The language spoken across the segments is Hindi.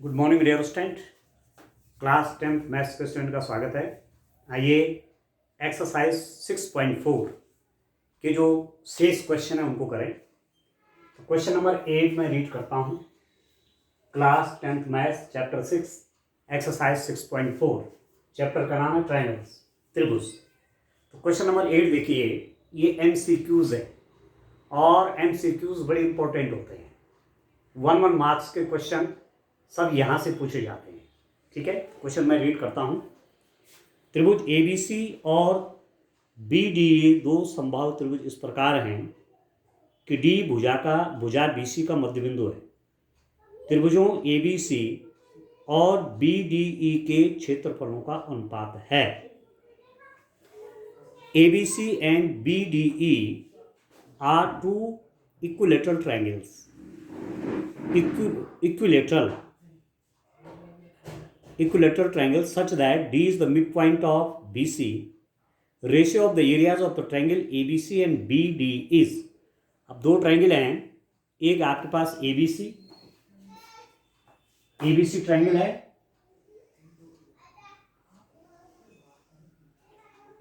Good morning dear student. Class 10th maths के स्टूडेंट का स्वागत है। आइए एक्सरसाइज 6.4 के जो शेष क्वेश्चन है उनको करें। तो क्वेश्चन नंबर 8 मैं रीड करता हूँ। Class 10th maths chapter 6 exercise 6.4, chapter का नाम है ट्रायंगल्स, त्रिभुज। तो क्वेश्चन नंबर 8 देखिए, ये MCQs है और MCQs बड़े इंपॉर्टेंट होते हैं। 1 मार्क्स के क्वेश्चन सब यहाँ से पूछे जाते हैं। ठीक है, क्वेश्चन मैं रीड करता हूँ। त्रिभुज ABC और BDE दो संभावित त्रिभुज इस प्रकार हैं कि D भुजा BC का मध्य बिंदु है। त्रिभुजों ABC और BDE के क्षेत्रफलों का अनुपात है। ABC and BDE are two equilateral triangles. Equilateral triangle such that D is the midpoint of BC. Ratio of the areas of the triangle ABC and BD is, अब दो ट्रायंगल हैं, एक आपके पास ABC ट्रायंगल है,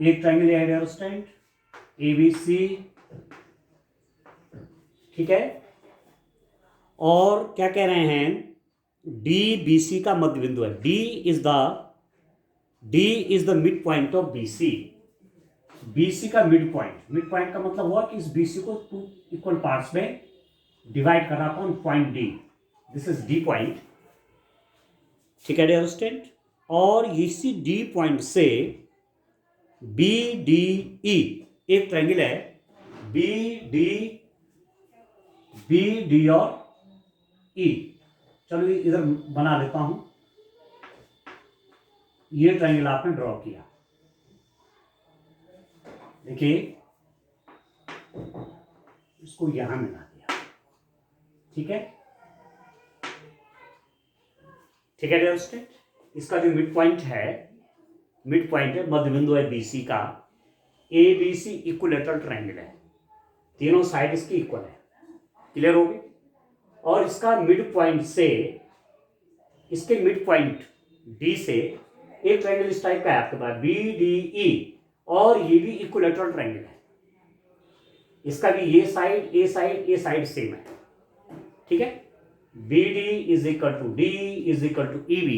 एक ट्रायंगल है डियर स्टूडेंट ABC, ठीक है। और क्या कह रहे हैं, डी BC का मध्य बिंदु है। D is the midpoint of BC। BC का मिड पॉइंट का मतलब हुआ कि इस BC को 2 इक्वल पार्ट्स में डिवाइड करना upon point D। This is D point, ठीक है डियर स्टूडेंट। और इसी D पॉइंट से BDE एक ट्रायंगल है, BD और E। चलो इधर बना लेता हूं। ये ट्रायंगल आपने ड्रॉ किया, देखिए इसको यहां मिला दिया, ठीक है डियर स्टूडेंट। इसका जो मिड पॉइंट है मध्य बिंदु है BC का। ABC इक्विलेटरल ट्रायंगल है, तीनों साइड इसकी इक्वल है, क्लियर हो गई। और इसका मिड पॉइंट से, इसके मिड पॉइंट D से एक ट्रायंगल इस टाइप का है आपके पास BDE, और ये भी इक्विलेटरल ट्रायंगल है। इसका भी ये साइड सेम है, ठीक है। BD is equal to D is equal to EB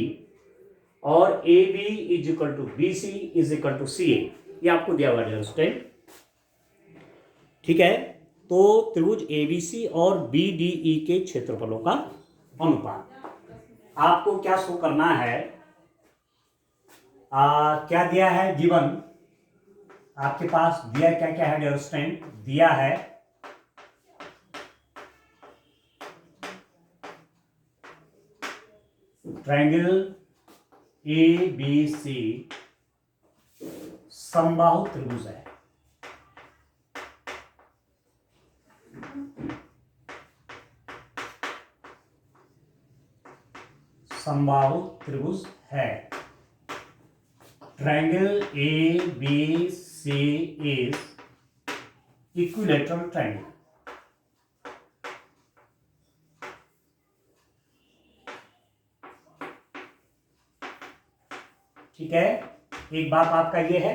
और AB is equal to BC is equal to CA। ये आपको दिया हुआ है स्टूडेंट, ठीक है। तो त्रिभुज ABC और BDE के क्षेत्रफलों का अनुपात आपको क्या शो करना है। क्या दिया है, गिवन आपके पास दिया क्या है डियर स्टूडेंट, दिया है ट्रायंगल ABC समबाहु त्रिभुज है। समबाहु त्रिभुज है। Triangle ABC is equilateral triangle। ठीक है, एक बात आपका ये है।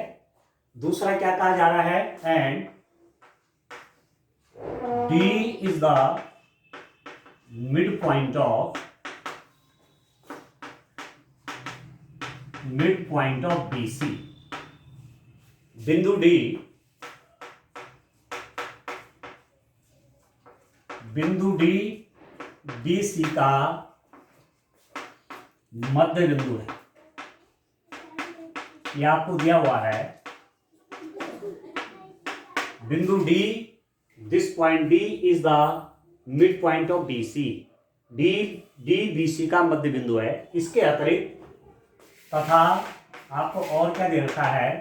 दूसरा क्या कहा जा रहा है, and D is the midpoint of BC। बिंदु D BC का मध्य बिंदु है। ये आपको दिया हुआ है बिंदु D, this point D is the mid point of BC। D BC का मध्य बिंदु है। इसके अतिरिक्त तथा आपको और क्या दे रखा है,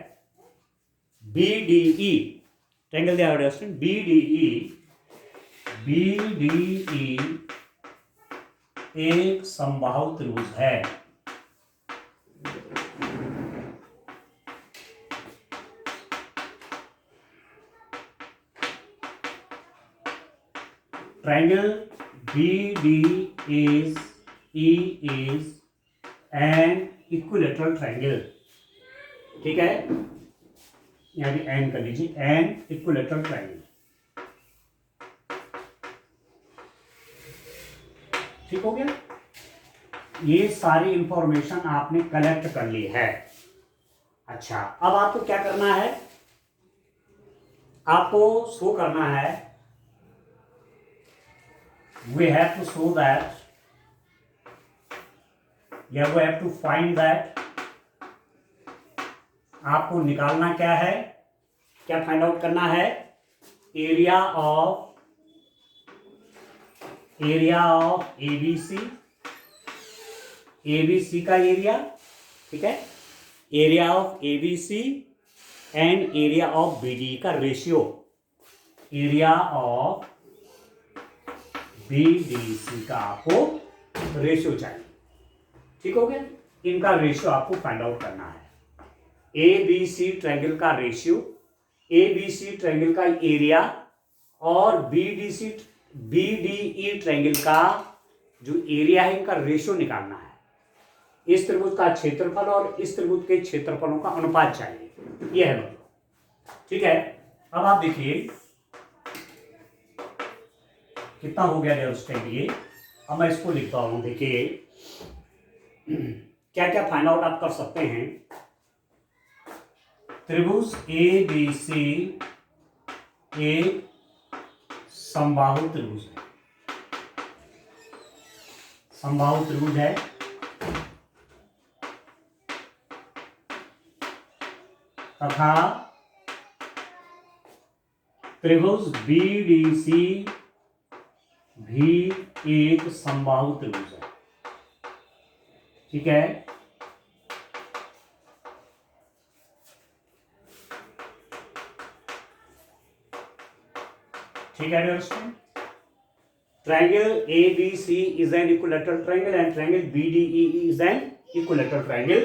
BDE ट्रायंगल दिया हुआ है BDE एक समबाहु त्रिभुज है। Triangle BD is E is an equilateral triangle. ठीक है, यहाँ भी एन कर लीजिए, एन इक्विलेटरल ट्रायंगल। ठीक हो गया। ये सारी इंफॉर्मेशन आपने कलेक्ट कर ली है। अच्छा, अब आपको क्या करना है, आपको शो करना है, we have to show that, या we have to find that. आपको निकालना क्या है, क्या फाइंड आउट करना है, एरिया ऑफ एबीसी, एबीसी का एरिया। ठीक है, area of ABC and area of BD का रेशियो, एरिया ऑफ बीडीसी का आपको रेशियो चाहिए। ठीक हो गया, इनका रेशियो आपको फाइंड आउट करना है। एबीसी ट्रायंगल का रेशियो, एबीसी ट्रायंगल का एरिया और बीडीई ट्रायंगल का जो एरिया है, इनका रेशियो निकालना है। इस त्रिभुज का क्षेत्रफल और इस त्रिभुज के क्षेत्रफलों का अनुपात चाहिए, यह है मतलब। ठीक है, अब आप देखिए कितना हो गया डियर स्टूडेंट ये। अब मैं इसको लिखता हूं, देखिए क्या क्या फाइंड आउट आप कर सकते हैं। त्रिभुज एबीसी एक समबाहु त्रिभुज है, समबाहु त्रिभुज है, तथा त्रिभुज बीडीसी भी एक समबाहु त्रिभुज है। ठीक है, ठीक है dear student. Triangle ABC is an equilateral triangle and triangle BDE is an equilateral triangle.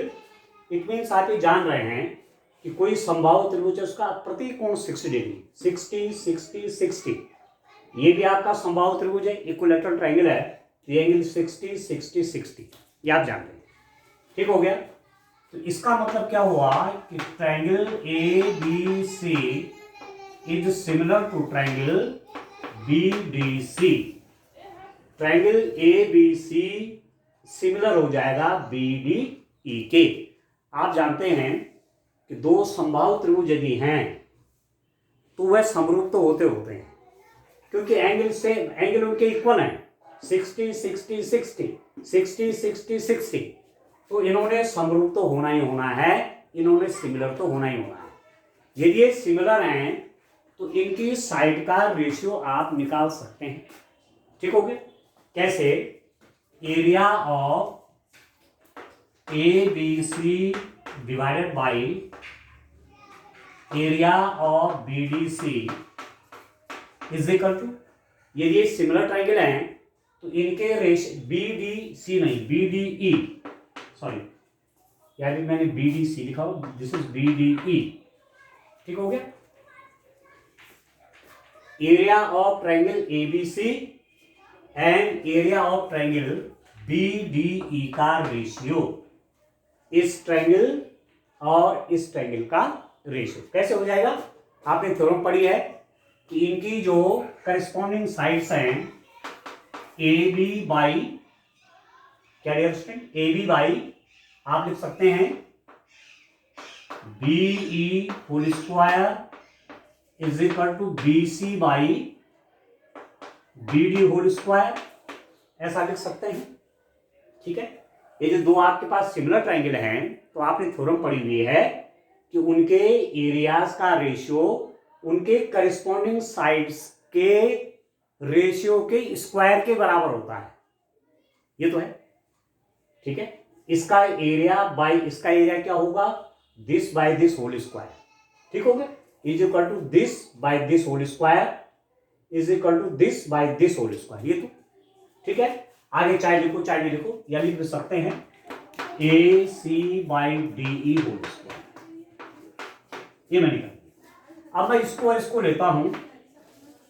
It means आप ये जान रहे हैं कि कोई समबाहु त्रिभुज है, उसका प्रति कोण 60 डिग्री, 60 60 60। ये भी आपका समबाहु त्रिभुज है, इक्विलेटरल ट्रायंगल है, तो ये एंगल 60 60 60, ये आप जानते हैं। ठीक हो गया, तो इसका मतलब क्या हुआ कि triangle ABC is similar to triangle BDC। Triangle ABC similar हो जाएगा BDE के। आप जानते हैं कि दो समबाहु त्रिभुज यदि हैं तो वह समरूप तो होते होते हैं, क्योंकि एंगल उनके इक्वल हैं, 60 60 60 60 60 60। तो इन्होंने समरूप तो होना ही होना है, इन्होंने सिमिलर तो होना ही होना है। यदि ये सिमिलर हैं तो इनकी साइड का रेशियो आप निकाल सकते हैं। ठीक हो गया, कैसे, area of ABC divided by area of BDC is equal to, यदि ये सिमिलर ट्रायंगल हैं तो इनके रेशियो BDC नहीं BDE, सॉरी यार मैंने BDC लिखा हो, दिस इज BDE। ठीक हो गया, area of triangle ABC and area of triangle BDE का रेशियो, इस ट्रायंगल और इस ट्रायंगल का रेशियो कैसे हो जाएगा। आपने थ्योरम पढ़ी है कि इनकी जो करस्पॉन्डिंग साइड्स हैं AB बाई, क्या डियर स्टूडेंट, AB बाई आप लिख सकते हैं BE whole square is equal to BC by BD whole square, ऐसा लिख सकते हैं। ठीक है, ये जो दो आपके पास सिमिलर ट्रायंगल हैं तो आपने थ्योरम पढ़ी हुई है कि उनके एरियाज का रेशियो उनके करस्पॉन्डिंग साइड्स के रेशियो के स्क्वायर के बराबर होता है, ये तो है। ठीक है, इसका एरिया बाई इसका एरिया क्या होगा, this by this whole square. ठीक हो गया, is equal to this by this whole square is equal to this by this whole square, ये तो ठीक है। आगे चाहे लिखो चाहे नहीं लिखो, या लिख सकते हैं AC by DE whole square, ये मैं निकाल। अब मैं इसको लेता हूं,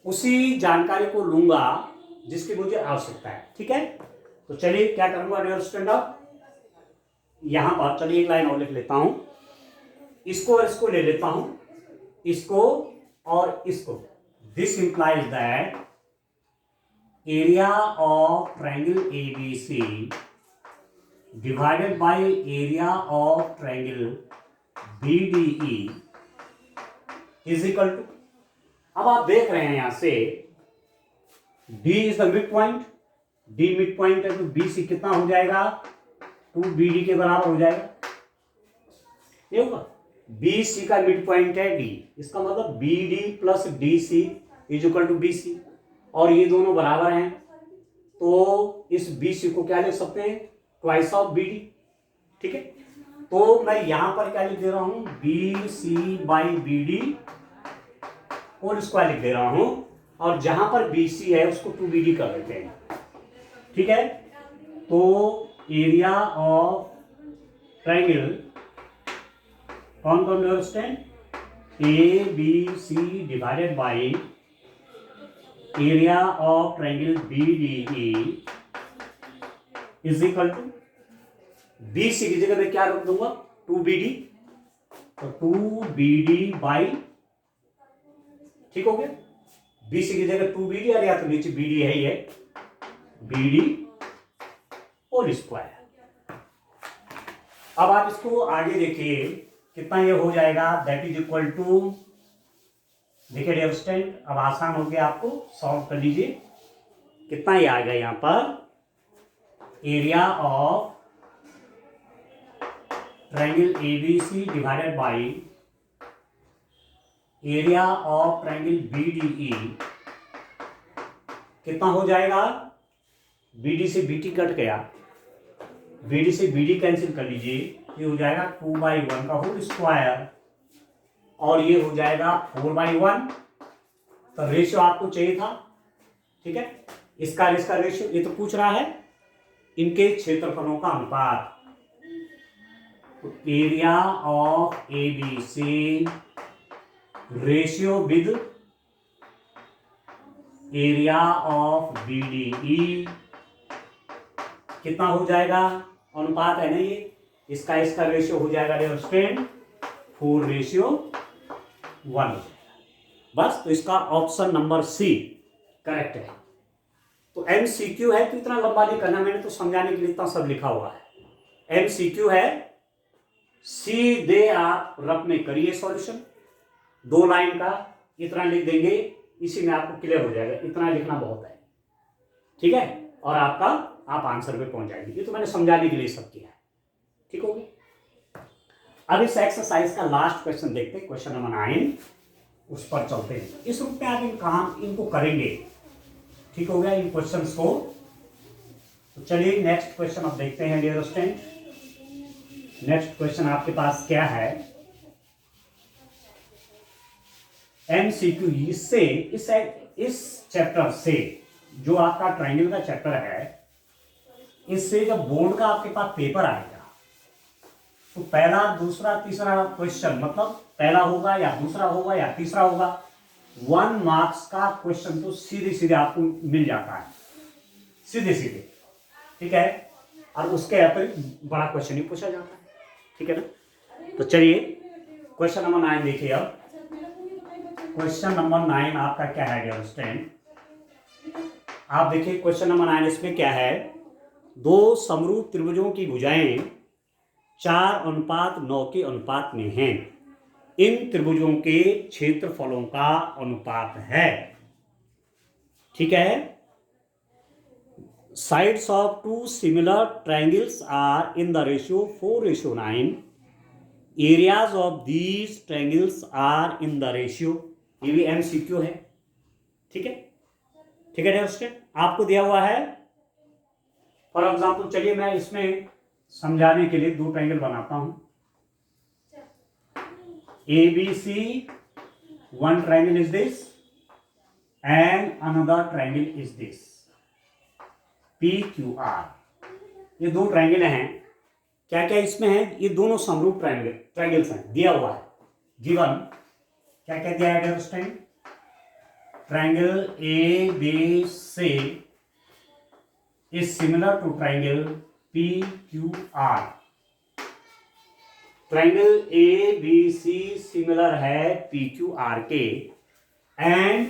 उसी जानकारी को लूंगा जिसकी मुझे आवश्यकता है। ठीक है, तो चलिए क्या करूंगा डियर स्टूडेंट, अब यहां पर चलिए एक लाइन और लिख लेता हूं, इसको और इसको ले लेता हूं, इसको और इसको। This implies that area of triangle ABC divided by area of triangle BDE is equal to, अब आप देख रहे हैं यहां से D is the mid point, D mid point है तो BC कितना हो जाएगा, 2BD के बराबर हो जाएगा। ये होगा BC का मिड पॉइंट है D, इसका मतलब BD plus DC is equal to BC, और ये दोनों बराबर हैं तो इस BC को क्या लिख सकते हैं, ट्वाइस ऑफ BD। ठीक है, तो मैं यहां पर क्या लिख दे रहा हूं, BC by BD whole square लिख दे रहा हूं, और जहां पर BC है उसको 2BD कर देते हैं। ठीक है, तो एरिया ऑफ ट्रायंगल कौन कौन understand, ABC divided by area of triangle BDE is equal to, BC की जगह मैं क्या रख दूंगा, 2BD, तो 2BD बाई, ठीक हो गया, BC की जगह 2BD, और या तो नीचे BD है ही है, BD होल स्क्वायर। अब आप इसको आगे देखिए कितना ये हो जाएगा, दैट इज इक्वल टू, देखिए डियर स्टूडेंट अब आसान हो गया, आपको सॉल्व कर लीजिए, कितना ये आ गया यहां पर, area of triangle ABC divided by area of triangle BDE कितना हो जाएगा, BD से BT कट गया, BD से BD कैंसिल कर लीजिए, ये हो जाएगा 2/1 का होल स्क्वायर, और ये हो जाएगा 4/1, तो रेशियो आपको चाहिए था। ठीक है, इसका रेशियो ये तो पूछ रहा है, इनके क्षेत्रफलों का अनुपात, तो area of ABC ratio with area of BDE कितना हो जाएगा, अनुपात है ना ये, इसका रेशियो हो जाएगा डियर स्टूडेंट 4:1। बस, तो इसका ऑप्शन नंबर C करेक्ट है। तो MCQ है तो इतना लंबा नहीं करना, मैंने तो समझाने के लिए इतना सब लिखा हुआ है। MCQ है, सीधे आप रफ में करिए सॉल्यूशन, 2 लाइन का इतना लिख देंगे, इसी में आपको क्लियर हो जाएगा, इतना लिखना बहुत है। ठीक है, और आप आंसर पे पहुंच जाएंगे, ये तो मैंने समझाने के लिए सब किया है। ठीक हो गया, अब इस एक्सरसाइज का लास्ट क्वेश्चन देखते हैं, क्वेश्चन नंबर 9, उस पर चलते हैं। इस रूप में आप इनको करेंगे। ठीक हो गया इन क्वेश्चंस को, तो चलिए नेक्स्ट क्वेश्चन अब देखते हैं डियर स्टूडेंट। नेक्स्ट क्वेश्चन आपके पास क्या है, MCQ इससे इस चैप्टर से, जो आपका ट्रायंगल का चैप्टर है, इससे जब बोर्ड का आपके पास पेपर आएगा तो पहला, दूसरा, तीसरा क्वेश्चन, मतलब पहला होगा या दूसरा होगा या तीसरा होगा, 1 मार्क्स का क्वेश्चन तो सीधे सीधे आपको मिल जाता है, सीधे सीधे। ठीक है, और उसके अतिरिक्त बड़ा क्वेश्चन ही पूछा जाता है। ठीक है ना, तो चलिए क्वेश्चन नंबर 9 देखिए। अब क्वेश्चन नंबर 9 आपका क्या है डियर स्टूडेंट, आप देखिए क्वेश्चन नंबर 9, इसमें क्या है, 2 समरूप त्रिभुजों की भुजाएं 4:9 के अनुपात में हैं, इन त्रिभुजों के क्षेत्रफलों का अनुपात है। ठीक है, sides of 2 similar triangles are in the ratio 4:9, areas of these triangles are in the ratio, ये भी MCQ है। ठीक है, ठीक है डियर स्टूडेंट, आपको दिया हुआ है फॉर एग्जाम्पल, चलिए मैं इसमें समझाने के लिए 2 ट्रायंगल बनाता हूं, ABC, one triangle is this and another triangle is this, PQR, ये 2 ट्रायंगल हैं। क्या क्या इसमें है, ये दोनों समरूप ट्रायंगल्स हैं, दिया हुआ है, गिवन क्या क्या दिया है dear student, triangle ABC is similar to triangle P Q R. Triangle A B C similar है पी क्यू आर के, एंड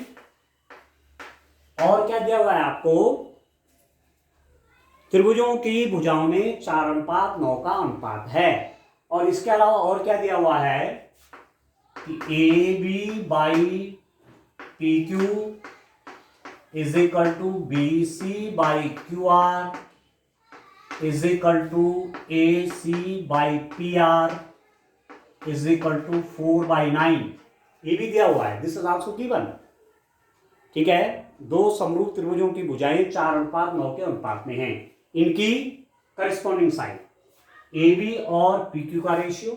और क्या दिया हुआ है आपको, त्रिभुजों की भुजाओं में 4:9 का अनुपात है। और इसके अलावा और क्या दिया हुआ है कि A B by P Q is equal to B C by Q R is equal to A C by P R is equal to 4/9। ये भी दिया हुआ है, दिस इज आल्सो गिवन। ठीक है, दो समरूप त्रिभुजों की भुजाएं 4:9 के अनुपात में हैं। इनकी करस्पॉन्डिंग साइड ए बी और पी क्यू का रेशियो,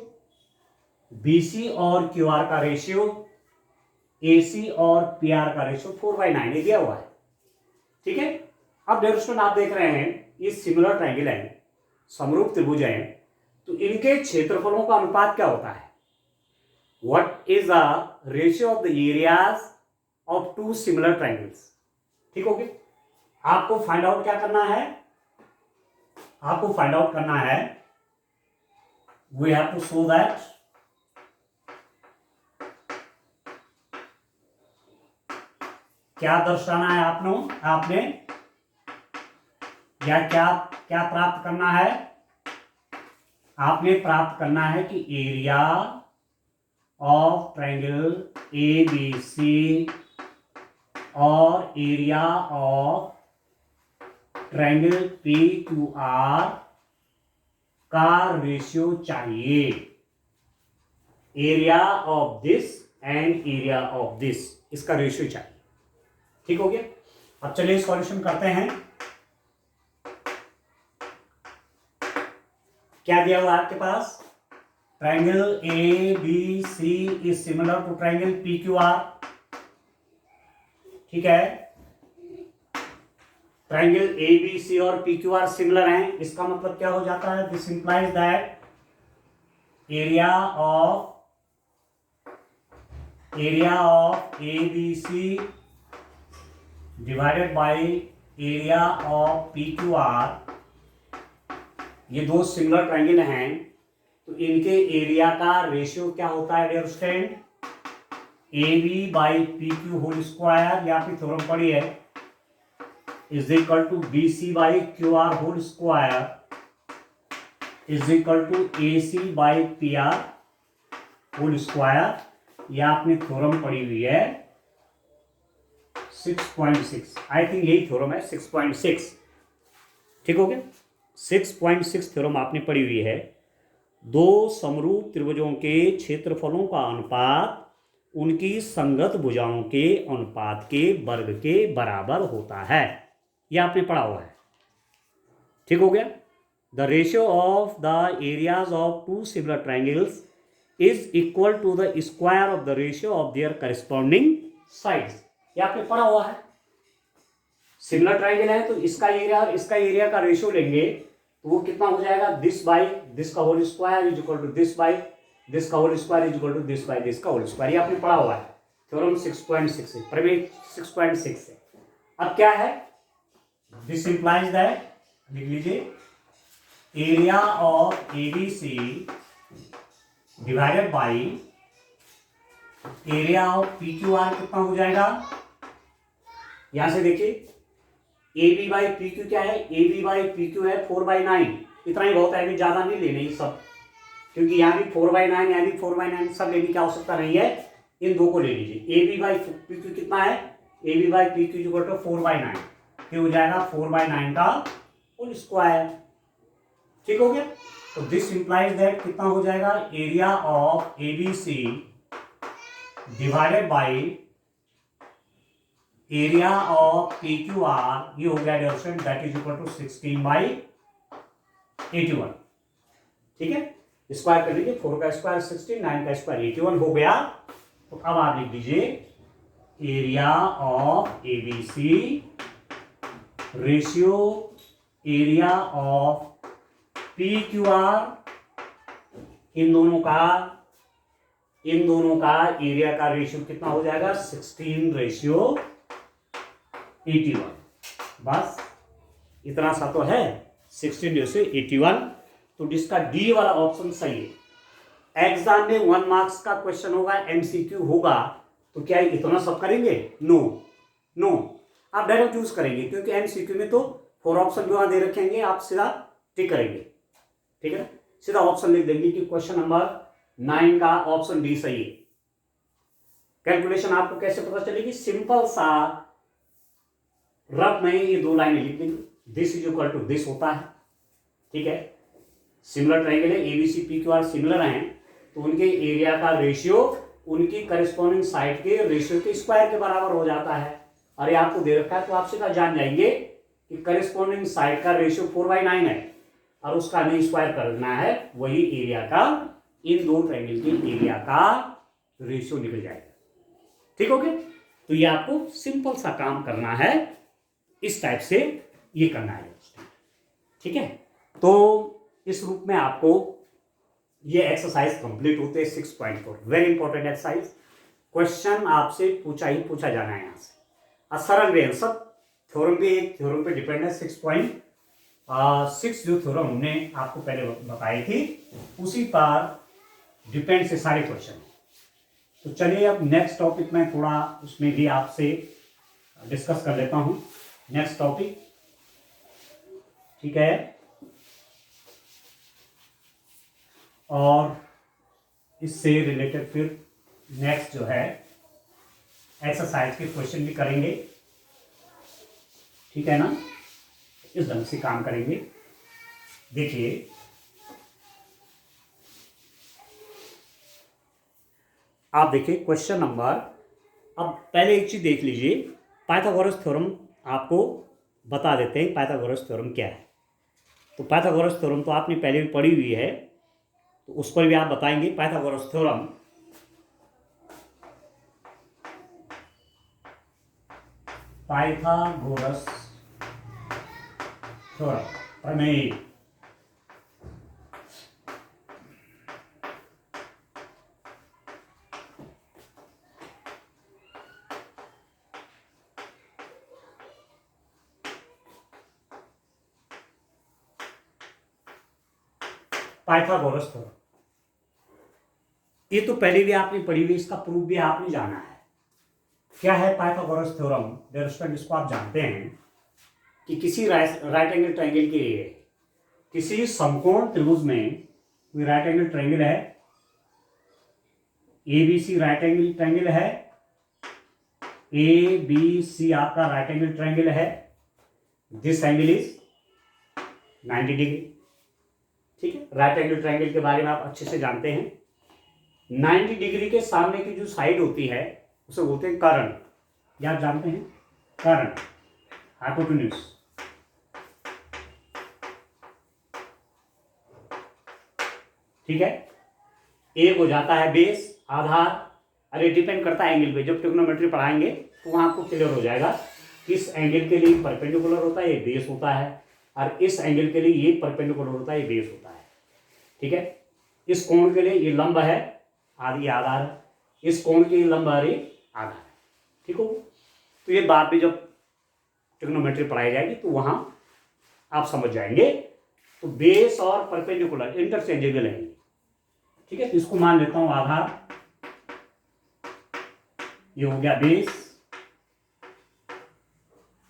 बी सी और क्यू आर का रेशियो, ए सी और पी आर का रेशियो 4/9 दिया हुआ है। ठीक है, अब डियर स्टूडेंट आप देख रहे हैं ये सिमिलर ट्रायंगल है, समरूप त्रिभुज है, तो इनके क्षेत्रफलों का अनुपात क्या होता है? What is the ratio of the areas of two similar triangles? ठीक हो गया। आपको फाइंड आउट क्या करना है? आपको फाइंड आउट करना है, we have to show that क्या दर्शाना है आपने या क्या क्या प्राप्त करना है? आपने प्राप्त करना है कि area of triangle A B C और area of triangle P Q R का रेशियो चाहिए। Area of this and area of this, इसका रेशियो चाहिए। ठीक हो गया। अब चलिए सॉल्यूशन करते हैं। क्या दिया हुआ आपके पास? Triangle A B C is similar to triangle P Q R. ठीक है, ट्रायंगल ए बी सी और पी क्यू आर सिमिलर हैं, इसका मतलब क्या हो जाता है? This implies that area of A B C divided by area of P Q R, ये दो सिमिलर ट्रायंगल हैं, तो इनके एरिया का रेशियो क्या होता है dear student? A B by P Q whole square, या फिर थ्योरम पढ़ी है, is equal to B C by Q R whole square is equal to A C by P R whole square. यह आपने थ्योरम पढ़ी हुई है 6.6, आई थिंक यही थ्योरम है 6.6। ठीक हो गया, 6.6 थ्योरम आपने पढ़ी हुई है। दो समरूप त्रिभुजों के क्षेत्रफलों का अनुपात उनकी संगत भुजाओं के अनुपात के वर्ग के बराबर होता है, यह आपने पढ़ा हुआ है। ठीक हो गया। The ratio of the areas of two similar triangles is equal to the square of the ratio of their corresponding sides, यह आपने पढ़ा हुआ है। सिमिलर ट्रायंगल है तो इसका एरिया और इसका एरिया का रेशियो लेंगे तो वो कितना हो जाएगा? दिस बाई दिस का whole square is equal to this by this का whole square is equal to this by this का होल स्क्वायर, ये आपने पढ़ा हुआ है थ्योरम 6.6 से, प्रमेय 6.6 से। अब क्या है? दिस इंप्लाइज दैट, लिख लीजिए, area of A B C divided by area of P Q R कितना हो जाएगा? यहां से देखिए, A B by P Q क्या है? A B by P Q है 4/9, इतना ही बहुत है, अभी ज्यादा नहीं लेने सब, क्योंकि यहाँ भी 4/9 यहाँ भी 4/9 सब लेने की आवश्यकता नहीं है, इन दो को ले लीजिए। A B by P Q कितना है? A B by P Q equal to 4/9, फिर हो जाएगा 4/9 का होल स्क्वायर। ठीक हो गया। तो दिस इंप्लाइज दैट कितना हो जाएगा? Area of A B C divided by area of P Q R, ये हो गया distance, that is equal to 16/81। ठीक है, स्क्वायर कर लीजिए, 4 का स्क्वायर 16, 9 का स्क्वायर 81 हो गया। तो अब आप लिख दीजिए area of A B C ratio area of P Q R, इन दोनों का एरिया का रेशियो कितना हो जाएगा? 16/81। बस इतना सा तो है 16/81, तो जिसका डी वाला ऑप्शन सही है। एग्जाम में 1 मार्क्स का क्वेश्चन होगा, एमसीक्यू होगा, तो क्या इतना सब करेंगे? नो नो, आप डायरेक्ट यूज करेंगे, क्योंकि एमसीक्यू में तो 4 ऑप्शन भी वहां दे रखेंगे, आप सीधा टिक करेंगे, ठीक है ना, सीधा ऑप्शन लिख देंगे कि क्वेश्चन नंबर 9 का ऑप्शन डी सही है। कैलकुलेशन आपको कैसे पता चलेगी? सिंपल सा रफ में ये 2 लाइनें लिख देंगे, this is equal to this होता है, ठीक है। सिमिलर ट्रायंगल है, एबीसी पीक्यूआर सिमिलर हैं, तो उनके एरिया का रेशियो उनकी करस्पॉन्डिंग साइड के रेशियो के स्क्वायर के बराबर हो जाता है। और ये आपको दे रखा है, तो आप सीधा जान जाएंगे कि करस्पॉन्डिंग साइड का रेशियो 4/9 है, और उसका हमें स्क्वायर करना है, वही एरिया का, इन 2 ट्रायंगल के एरिया का रेशियो निकल जाएगा, ठीक हो गया। तो ये आपको सिंपल सा काम करना है, इस टाइप से ये करना है, ठीक है। तो इस रूप में आपको ये एक्सरसाइज कंप्लीट होते हैं 6.4। वेरी इंपॉर्टेंट एक्सरसाइज, क्वेश्चन आपसे पूछा ही पूछा जाना है यहाँ से, और सरल वे सब। थ्योरम भी एक थ्योरम पे डिपेंड है, 6.6 जो थ्योरम हमने आपको पहले बताई थी, उसी पर डिपेंड से सारे क्वेश्चन। तो चलिए अब नेक्स्ट टॉपिक में थोड़ा उसमें भी आपसे डिस्कस कर लेता हूँ। नेक्स्ट टॉपिक, ठीक है, और इससे रिलेटेड फिर नेक्स्ट जो है एक्सरसाइज के क्वेश्चन भी करेंगे, ठीक है ना, इस ढंग से काम करेंगे। देखिए आप देखिए क्वेश्चन नंबर, अब पहले एक चीज देख लीजिए, पाइथागोरस थ्योरम आपको बता देते हैं पाइथागोरस थ्योरम क्या है। तो पाइथागोरस थ्योरम तो आपने पहले भी पढ़ी हुई है, तो उस पर भी आप बताएंगे। पाइथागोरस थ्योरम प्रमेय, पाइथागोरस थ्योरम, ये तो पहले भी आपने पढ़ी हुई, इसका प्रूफ भी आपने जाना है। क्या है पाइथागोरस थ्योरम? डियर स्टूडेंट, इसको आप जानते हैं कि किसी राइट एंगल ट्रायंगल के लिए, किसी समकोण त्रिभुज में कोई राइट एंगल ट्रायंगल है, एबीसी राइट एंगल ट्रायंगल है, एबीसी आपका राइट एंगल ट्रायंगल है, दिस एंगल इज 90 डिग्री, ठीक है। राइट एंगल ट्रायंगल के बारे में आप अच्छे से जानते हैं। 90 डिग्री के सामने की जो साइड होती है उसे बोलते हैं कर्ण, या आप जानते हैं कर्ण, हाइपोटेन्यूज, ठीक है। एक हो जाता है बेस, आधार। अरे डिपेंड करता है एंगल पे, जब ट्रिग्नोमेट्री पढ़ाएंगे तो वहां आपको क्लियर हो जाएगा किस एंगल के लिए परपेंडिकुलर होता है, ये बेस होता है, और इस एंगल के लिए ये परपेंडिकुलर होता है, ये बेस होता है, ठीक है। इस कोण के लिए ये लंब है, आदि आधार है, इस कोण के लिए लंब है, आधार है, ठीक हो। तो ये बात भी जब ट्रिग्नोमेट्री पढ़ाई जाएगी तो वहां आप समझ जाएंगे। तो बेस और परपेंडिकुलर इंटरचेंजेबल है, ठीक है। तो इसको मान लेता हूं आधार, ये हो गया बेस,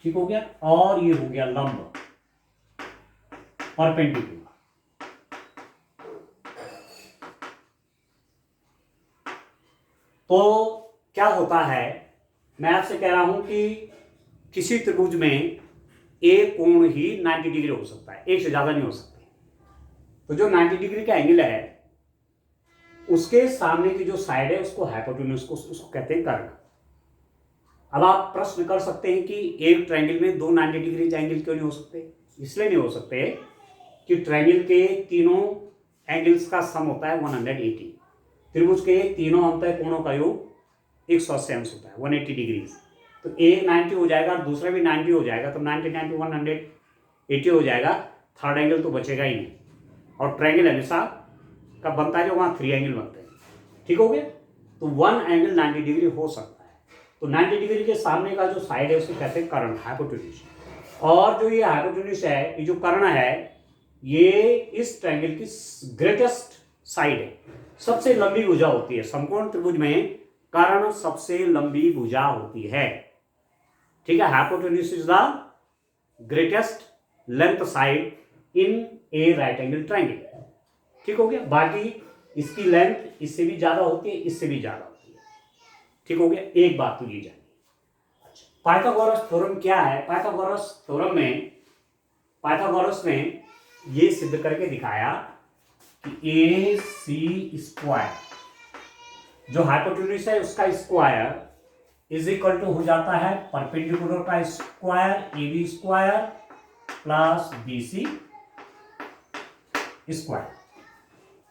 ठीक हो गया, और ये हो गया लंब, परपेंडिकुलर। तो क्या होता है, मैं आपसे कह रहा हूं कि किसी त्रिभुज में एक कोण ही 90 डिग्री हो सकता है, एक से ज्यादा नहीं हो सकते। तो जो 90 डिग्री का एंगल है उसके सामने की जो साइड है उसको हाइपोटेन्यूज, उसको कहते हैं कर्ण। अब आप प्रश्न कर सकते हैं कि एक ट्रायंगल में 2 90 डिग्री एंगल क्यों नहीं हो सकते? इसलिए नहीं हो सकते कि ट्रायंगल के तीनों एंगल्स का सम होता है 180। त्रिभुज के तीनों अंतः कोणों का योग 180 अंश होता है, 180 डिग्री। तो एक 90 हो जाएगा, दूसरा भी 90 हो जाएगा, तो 90 90 180 हो जाएगा, थर्ड एंगल तो बचेगा ही नहीं। और ट्रायंगल हमेशा कब बनता है? जो वहाँ 3 एंगल बनते हैं, ठीक हो गया। तो 1 एंगल 90 डिग्री हो सकता है। तो 90 डिग्री के सामने का जो साइड है उसे कहते हैं कर्ण, हाइपोटेन्यूज। और जो ये हाइपोटेन्यूज है, ये जो कर्ण है, ये इस ट्रायंगल की ग्रेटेस्ट साइड है, सबसे लंबी भुजा होती है। समकोण त्रिभुज में कर्ण सबसे लंबी भुजा होती है। ठीक है, hypotenuse is the greatest length side in A right angle triangle. ठीक हो गया। बाकी इसकी लेंथ इससे भी ज्यादा होती है, इससे भी ज्यादा होती है। ठीक हो गया, एक बात तो ये जानिए। अच्छा, पाइथागोरस थ्योरम क्या है? पाइथागोरस थ्योरम में पाइथागोरस ने ये सिद्ध करके दिखाया कि ए सी स्क्वायर जो हाइपोटेन्यूज है उसका स्क्वायर इज इक्वल टू हो जाता है परपेंडिकुलर का square A B square plus B C square.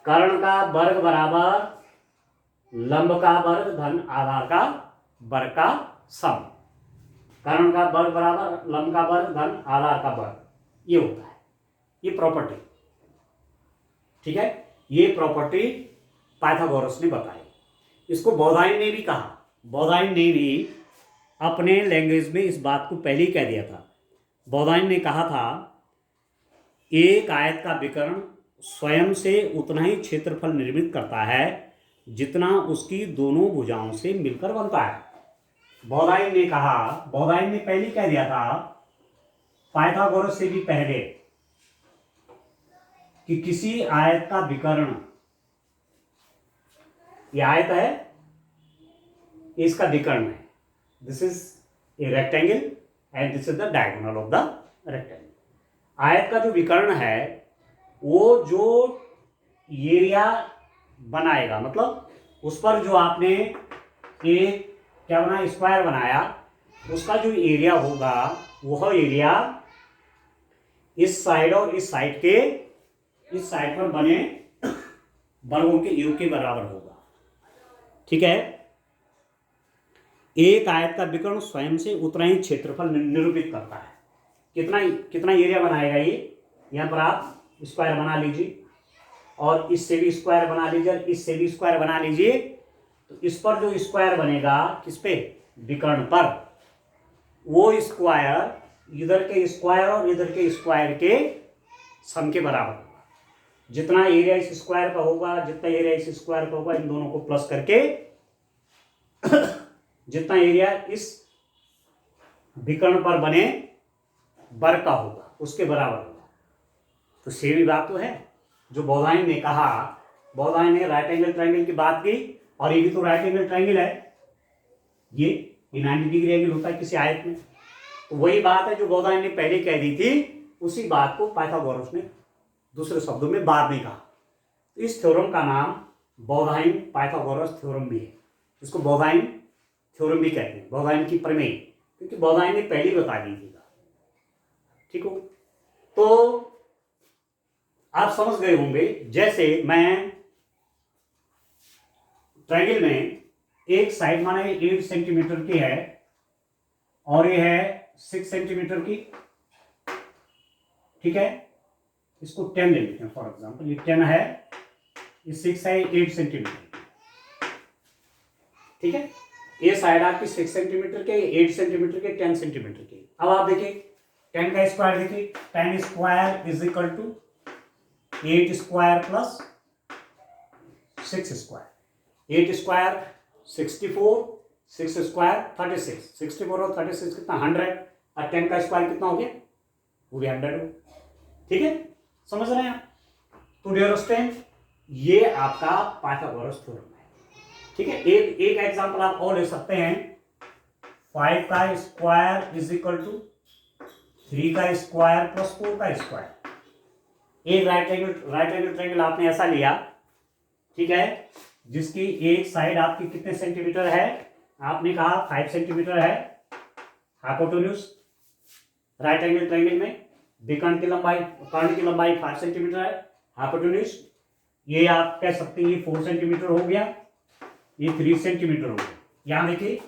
कर्ण का वर्ग बराबर लंब का वर्ग धन आधार का वर्ग का सम। कर्ण का वर्ग बराबर लंब का वर्ग धन आधार का वर्ग, ये होता है, ये प्रॉपर्टी। ठीक है, ये प्रॉपर्टी पाइथागोरस ने बताई। इसको बोधाइन ने भी कहा। बोधाइन ने भी अपने लैंग्वेज में इस बात को पहले ही कह दिया था। बोधाइन ने कहा था एक आयत का विकर्ण स्वयं से उतना ही क्षेत्रफल निर्मित करता है जितना उसकी दोनों भुजाओं से मिलकर बनता है। बोधाइन ने कहा, बोधाइन ने पहले कह दिया था पाइथागोरस से भी पहले कि किसी आयत का विकर्ण, यह आयत है, इसका विकर्ण है, this is a rectangle and this is the diagonal of the rectangle. आयत का जो विकर्ण है वो जो एरिया बनाएगा, मतलब उस पर जो आपने एक क्या बनाया, स्क्वायर बनाया, उसका जो एरिया होगा वह एरिया इस साइड और इस साइड के, इस साइड पर बने वर्गों के योग के बराबर होगा। ठीक है, एक आयत का विकर्ण स्वयं से उतना ही क्षेत्रफल निरूपित करता है। कितना एरिया बनाएगा ये, यहां पर आप स्क्वायर बना लीजिए और इससे भी स्क्वायर बना लीजिए और इससे भी स्क्वायर बना लीजिए। तो इस पर जो स्क्वायर बनेगा, किस पे, विकर्ण पर, वो स्क्वायर इधर के स्क्वायर और इधर के स्क्वायर के सम के बराबर होगा। जितना एरिया इस स्क्वायर का होगा, जितना एरिया इस स्क्वायर का होगा, इन दोनों को प्लस करके जितना एरिया इस विकर्ण पर बने वर्ग का होगा उसके बराबर होगा। तो सेम बात तो है जो बोधाइन ने कहा। बोधाइन ने राइट एंगल ट्रायंगल की बात की, और ये भी तो राइट एंगल ट्रायंगल है, ये 90 डिग्री एंगल होता है किसी आयत में। तो वही बात है जो बोधाइन ने पहले कह दी थी, उसी बात को पाइथागोरस ने दूसरे शब्दों में बाद में कहा। तो इस थ्योरम का नाम बोधाइन पाइथागोरस थ्योरम भी है। इसको बोधाइन थ्योरम भी कहते हैं, बोधाइन की प्रमेय, क्योंकि बोधाइन ने पहले बता दी थी। ठीक हो, तो आप समझ गए होंगे। जैसे मैं ट्रायंगल में एक साइड माना 8 सेंटीमीटर की है और ये है 6 सेंटीमीटर की। ठीक है, इसको 10 ले लेते हैं फॉर एग्जांपल, ये 10 है, ये 6 है, 8 सेंटीमीटर। ठीक है, ये साइड आपकी 6 सेंटीमीटर के, 8 सेंटीमीटर के, 10 सेंटीमीटर की। अब आप देखिए 10 का स्क्वायर देखिए, 10 square is equal to 8 square plus 6 square. 8 square 64, 6 square 36, 64 और 36 कितना 100, और 10 का स्क्वायर कितना हो गया, वो भी 100 हो। ठीक है, समझ रहे हैं आप? तो डियर स्टूडेंट, ये आपका पाइथागोरस थ्योरम है। ठीक है, एक एग्जांपल आप और ले सकते हैं। 5 का स्क्वायर इज इक्वल टू 3 का स्क्वायर प्लस 4 का स्क्वायर। एक राइट एंगल ट्रायंगल आपने ऐसा लिया, ठीक है, जिसकी एक साइड आपकी कितने सेंटीमीटर है, आपने कहा 5 सेंटीमीटर है हाइपोटेन्यूज। राइट एंगल ट्रायंगल में विकर्ण की लंबाई, कर्ण की लंबाई 5 सेंटीमीटर है, हाइपोटेन्यूज ये आप कह सकते हैं ये 4 सेंटीमीटर हो गया, ये 3 सेंटीमीटर हो गया। यहां देखिए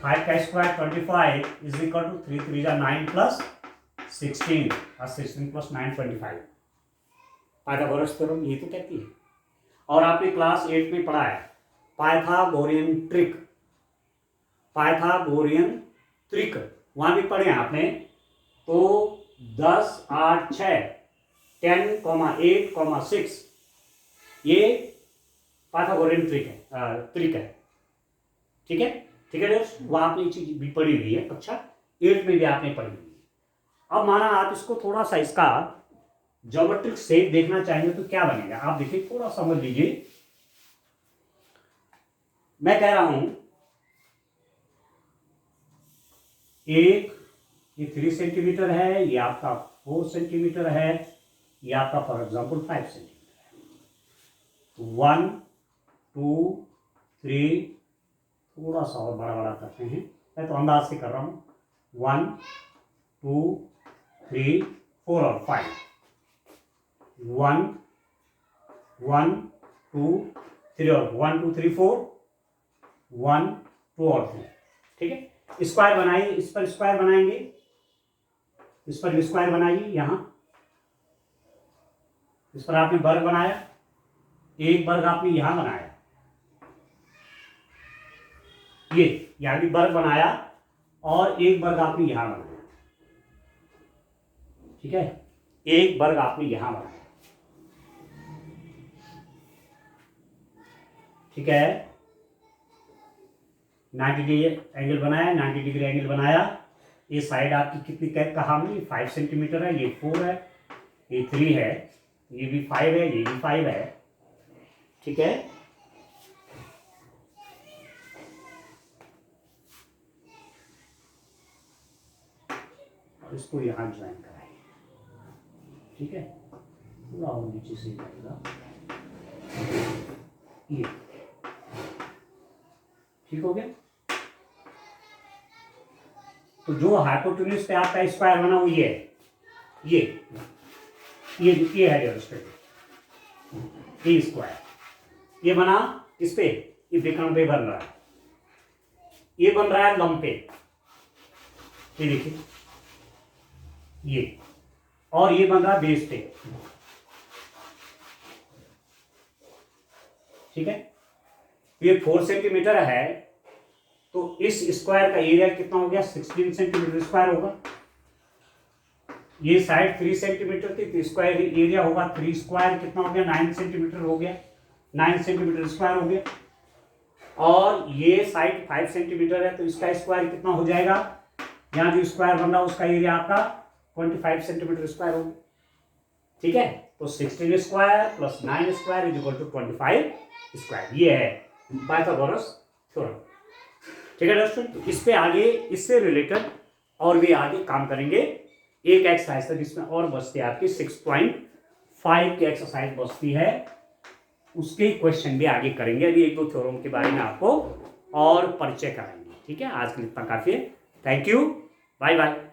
5 का स्क्वायर 25 इज इक्वल टू 3 3 जा 9 प्लस 16 और 16 प्लस 9 25। पाइथागोरस थ्योरम ये तो कहती है। और आपने क्लास 8 में पढ़ा है पाइथागोरियन ट्रिक, पाइथागोरियन ट्रिक वहां भी पढ़े हैं आपने। तो 10, 8, 6, 10, 8, 6 ये पाइथागोरियन ट्रिक है। ठीक है, ठीक है दोस्त, वो आपने ये चीज भी पढ़ी हुई है, कक्षा 8 में भी आपने पढ़ी हुई है। अब माना आप इसको थोड़ा सा इसका ज्योमेट्रिक शेप देखना चाहेंगे तो क्या बनेगा, आप देखिए, थोड़ा समझ लीजिए। मैं कह रहा हूं एक ये 3 सेंटीमीटर है, ये आपका 4 सेंटीमीटर है, ये आपका फॉर एग्जाम्पल 5 सेंटीमीटर है। 1, 2, 3, थोड़ा सा और बड़ा बड़ा करते हैं, मैं तो अंदाज से कर रहा हूं। 1, 2, 3, 4 और 5। 1, 1, 2, 3 और 1, 2, 3, 4, 1, 2 और 3। ठीक है, स्क्वायर बनाइए, इस पर स्क्वायर बनाएंगे, इस पर भी स्क्वायर बनाइए। यहां इस पर आपने वर्ग बनाया, एक वर्ग आपने यहां बनाया, ये यहां भी वर्ग बनाया, और एक वर्ग आपने यहां बनाया। ठीक है, एक वर्ग आपने यहां बनाया। ठीक है, 90 डिग्री एंगल बनाया, 90 डिग्री एंगल बनाया। ये साइड आपकी कितनी कहा हमने, 5 सेंटीमीटर है, ये 4 है, ये 3 है, ये भी 5 है, ये भी 5 है। ठीक है, और इसको यहां ज्वाइन कराइए। ठीक है, पूरा और नीचे से जाएगा ये। ठीक हो गया, तो जो हाइपोटेन्यूज पे आपका स्क्वायर बना वो ये है, ये है ये स्क्वायर, ये बना इस पे, ये विकर्ण पे बन रहा है, ये बन रहा है लंब पे, ये देखिए ये, और ये बन रहा है बेस पे। ठीक है, ये 4 सेंटीमीटर है, तो इस स्क्वायर का एरिया कितना हो गया, 16 सेंटीमीटर स्क्वायर होगा। ये साइड 3 सेंटीमीटर थी, तो स्क्वायर एरिया होगा 3 स्क्वायर कितना हो गया, 9 सेंटीमीटर हो गया, 9 सेंटीमीटर स्क्वायर हो गया। और ये साइड 5 सेंटीमीटर है, तो इसका स्क्वायर कितना हो जाएगा, यहाँ जो स्क्वायर बन रहा है उसका एरिया आपका 25 सेंटीमीटर स्क्वायर होगा। ठीक है, तो 16 square plus 9 square is equal to 25 square, ये है पाइथागोरस थ्योरम। ठीक है दोस्तों, तो इस पे आगे इससे रिलेटेड और भी आगे काम करेंगे। एक एक्सरसाइज तक इसमें और बचती है आपकी 6.5 की एक्सरसाइज बचती है, उसके क्वेश्चन भी आगे करेंगे। अभी 1-2 थ्योरम के बारे में आपको और परिचय कराएंगे। ठीक है, आज के लिए इतना काफी है। Thank you, bye bye.